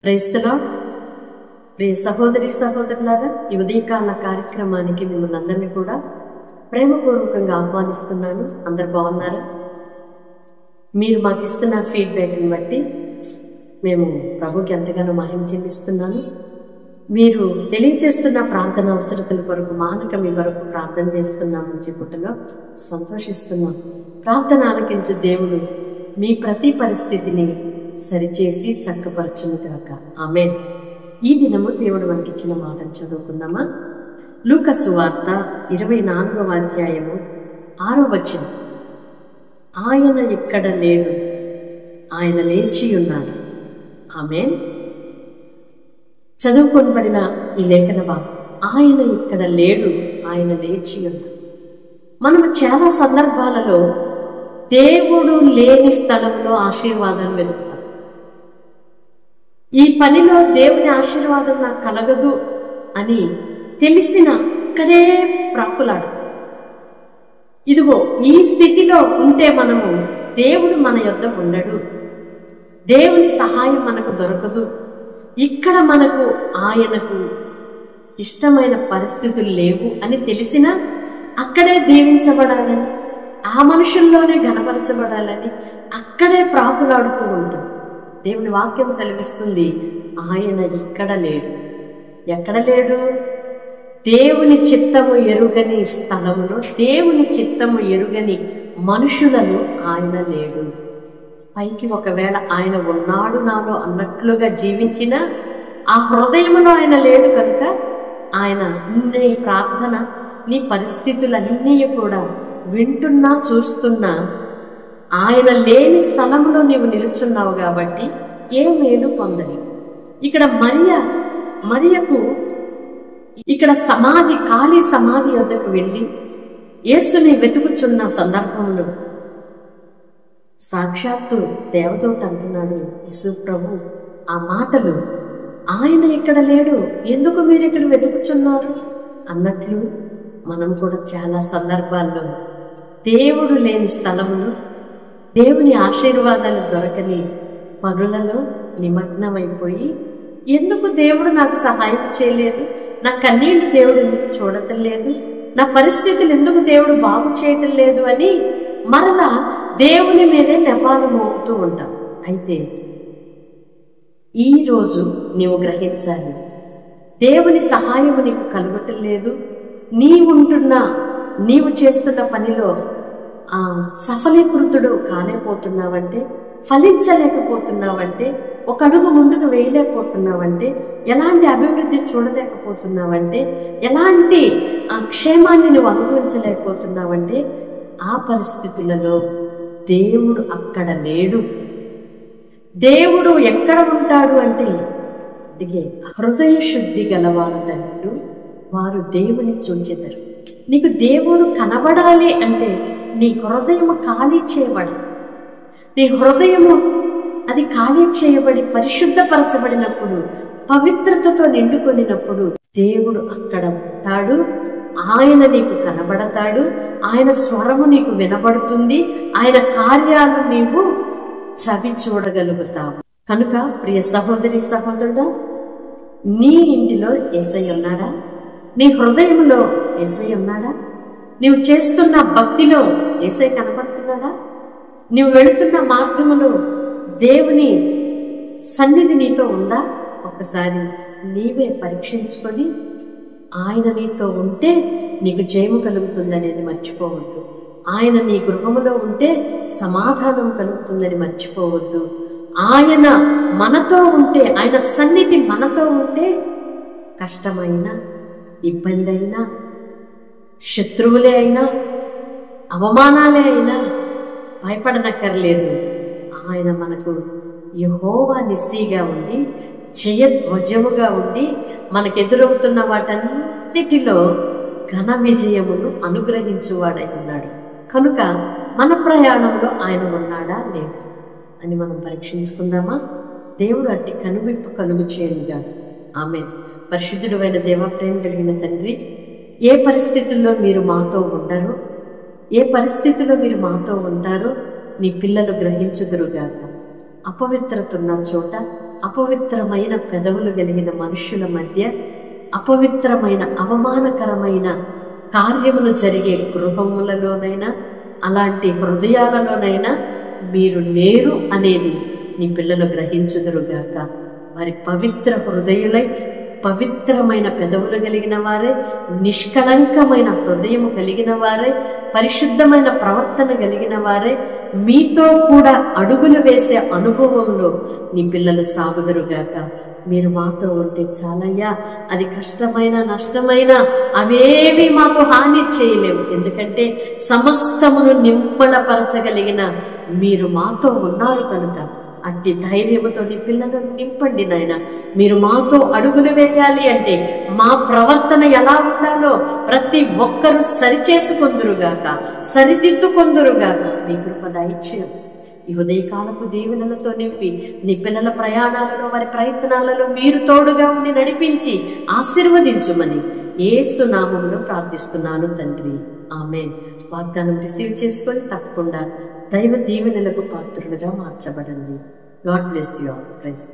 Praise the lord. ప్రియ సహోదరి సహోదరులారా, ఈ ఉదయకాల కార్యక్రమానికి మిమ్మల్ని అందరినీ కూడా ప్రేమపూర్వకంగా ఆహ్వానిస్తున్నాను. అందరు బాగున్నారా? మీరు మాకు ఇస్తున్న ఫీడ్బ్యాక్ని బట్టి మేము ప్రభుకి ఎంతగానో మహిమ చెల్లిస్తున్నాను. మీరు తెలియజేస్తున్న ప్రార్థన అవసరతల కొరకు మానక మీ వరకు ప్రార్థన చేస్తున్నామని చెప్పుటలో సంతోషిస్తున్నాం. ప్రార్థన ఆలకించు దేవుడు మీ ప్రతి పరిస్థితిని సరిచేసి చక్కపరచును గాక. ఆమేన్. ఈ దినము దేవుడు మనకిచ్చిన మాటను చదువుకుందామా? లూకా సువార్త 24వ అధ్యాయము 6వ వచనం. ఆయన ఇక్కడ లేడు, ఆయన లేచి ఉన్నాడు. ఆమేన్. చదువుకొనబడిన ఈ లేఖన భాగం, ఆయన ఇక్కడ లేడు, ఆయన లేచి ఉన్నాడు. మనము చాలా సందర్భాలలో దేవుడు లేని స్థలంలో ఆశీర్వాదాలు వెతుకుతాం. ఈ పనిలో దేవుని ఆశీర్వాదం నాకు కలగదు అని తెలిసిన ఇక్కడే ప్రాకులాడు. ఇదిగో ఈ స్థితిలో ఉంటే మనము దేవుడు మన యొద్ద ఉండడు, దేవుని సహాయం మనకు దొరకదు, ఇక్కడ మనకు ఆయనకు ఇష్టమైన పరిస్థితులు లేవు అని తెలిసినా అక్కడే దీవించబడాలని, ఆ మనుషుల్లోనే ఘనపరచబడాలని అక్కడే ప్రాకులాడుతూ ఉంటాం. దేవుని వాక్యం సెలవిస్తుంది, ఆయన ఇక్కడ లేడు. ఎక్కడ లేడు? దేవుని చిత్తము ఎరుగని స్థలంలో, దేవుని చిత్తము ఎరుగని మనుషులను ఆయన లేడు. పైకి ఒకవేళ ఆయన ఉన్నాడు నాలో అన్నట్లుగా జీవించిన ఆ హృదయంలో ఆయన లేడు కనుక ఆయన నీ ప్రార్థన, నీ పరిస్థితులన్నీ కూడా వింటున్నా చూస్తున్నా ఆయన లేని స్థలంలో నీవు నిలుచున్నావు కాబట్టి ఏ మేలు పొందలేవు. ఇక్కడ మరియకు ఇక్కడ సమాధి, ఖాళీ సమాధి వద్దకు వెళ్ళి యేసుని వెతుకుచున్న సందర్భంలో సాక్షాత్తు దేవదూత అంటున్నాడు, యేసు ప్రభు ఆ మాటలు, ఆయన ఇక్కడ లేడు, ఎందుకు మీరు ఇక్కడ వెతుకుచున్నారు అన్నట్లు మనం కూడా చాలా సందర్భాల్లో దేవుడు లేని స్థలములు, దేవుని ఆశీర్వాదాలు దొరకని పనులలో నిమగ్నమైపోయి, ఎందుకు దేవుడు నాకు సహాయం చేయలేదు, నా కన్నీళ్లు దేవుడు ఎందుకు చూడటం లేదు, నా పరిస్థితులు ఎందుకు దేవుడు బాగు చేయటం లేదు అని మరలా దేవుని మీదే నెపాలు మోపుతూ ఉంటాం. అయితే ఈరోజు నీవు గ్రహించాలి, దేవుని సహాయము నీకు కలగటం లేదు, నీవు చేస్తున్న పనిలో సఫలీకృతుడు కాలేకపోతున్నావంటే, ఫలించలేకపోతున్నావంటే, ఒక అడుగు ముందుకు వేయలేకపోతున్నావంటే, ఎలాంటి అభివృద్ధి చూడలేకపోతున్నావంటే, ఎలాంటి క్షేమాన్ని నువ్వు అనుభవించలేకపోతున్నావంటే, ఆ పరిస్థితులలో దేవుడు అక్కడ లేడు. దేవుడు ఎక్కడ ఉంటాడు అంటే, అందుకే హృదయ శుద్ధి గలవారు తండ్రి వారు దేవుని చూచెదరు. నీకు దేవుడు కనబడాలి అంటే నీ హృదయము ఖాళీ చేయబడి, నీ హృదయము అది ఖాళీ చేయబడి పరిశుద్ధపరచబడినప్పుడు, పవిత్రతతో నిండుకొనినప్పుడు దేవుడు అక్కడ ఉంటాడు. ఆయన నీకు కనబడతాడు, ఆయన స్వరము నీకు వినబడుతుంది, ఆయన కార్యాలు నీవు చవి చూడగలుగుతావు. కనుక ప్రియ సహోదరి సహోదరుడా, నీ ఇంటిలో యేసయ్య ఉన్నాడా? నీ హృదయంలో యేసయ్య ఉన్నాడా? నీవు చేస్తున్న భక్తిలో యేసయ్య కనబడుతున్నాడా? నీవు వెళుతున్న మార్గములో దేవుని సన్నిధి నీతో ఉందా? ఒక్కసారి నీవే పరీక్షించుకొని, ఆయన నీతో ఉంటే నీకు జయము కలుగుతుందనేది మర్చిపోవద్దు. ఆయన నీ గృహములో ఉంటే సమాధానం కలుగుతుందని మర్చిపోవద్దు. ఆయన మనతో ఉంటే, ఆయన సన్నిధి మనతో ఉంటే కష్టమైన, ఇబ్బంది అయినా, శత్రువులే అయినా, అవమానాలే అయినా భయపడనక్కర్లేదు. ఆయన మనకు యెహోవా నిస్సీగా ఉండి, జయధ్వజముగా ఉండి, మనకెదురవుతున్న వాటన్నిటిలో ఘన విజయమును అనుగ్రహించువాడై ఉన్నాడు. కనుక మన ప్రయాణంలో ఆయన ఉన్నాడా లేదు అని మనం పరీక్షించుకుందామా? దేవుడు అట్టి కనువిప్పు కలుగు చేయనుగా. ఆమేన్. పరిశుద్ధుడైన దేవా, ప్రేమ కలిగిన తండ్రి, ఏ పరిస్థితుల్లో మీరు మాతో ఉండరో, ఏ పరిస్థితుల్లో మీరు మాతో ఉంటారో నీ పిల్లలు గ్రహించుదురుగాక. అపవిత్రత ఉన్న చోట, అపవిత్రమైన పెదవులు కలిగిన మనుషుల మధ్య, అపవిత్రమైన అవమానకరమైన కార్యములు జరిగే గృహములలోనైనా, అలాంటి హృదయాలలోనైనా మీరు లేరు అనేది నీ పిల్లలు గ్రహించుదురుగాక. వారి పవిత్ర హృదయులై, పవిత్రమైన పెదవులు కలిగిన వారే, నిష్కళంకమైన హృదయం కలిగిన వారే, పరిశుద్ధమైన ప్రవర్తన కలిగిన వారే మీతో కూడా అడుగులు వేసే అనుభవంలో నీ పిల్లలు సాగుదురుగాక. మీరు మాతో ఉంటే చాలయ్యా, అది కష్టమైన నష్టమైన అవేవి మాకు హాని చేయలేవు. ఎందుకంటే సమస్తమును నింపడపరచగలిగిన మీరు మాతో ఉన్నారు కనుక అట్టి ధైర్యముతో నీ పిల్లలను నింపండి నాయన. మీరు మాతో అడుగులు వేయాలి అంటే మా ప్రవర్తన ఎలా ఉండాలో ప్రతి ఒక్కరూ సరిచేసుకొందురుగాక, సరిదిద్దుకొందురుగాక. మీ కృప దయచేయం. ఈ ఉదయకాలపు దీవెనలతో నింపి నీ పిల్లల ప్రయాణాలలో, వారి ప్రయత్నాలలో మీరు తోడుగా ఉండి నడిపించి ఆశీర్వదించుమని యేసు నామములో ప్రార్థిస్తున్నాను తండ్రి. ఆమేన్. వాగ్దానం రిసీవ్ చేసుకొని తప్పకుండా దైవ దీవెనలకు పాత్రులుగా మార్చబడండి. God bless you all. Praise.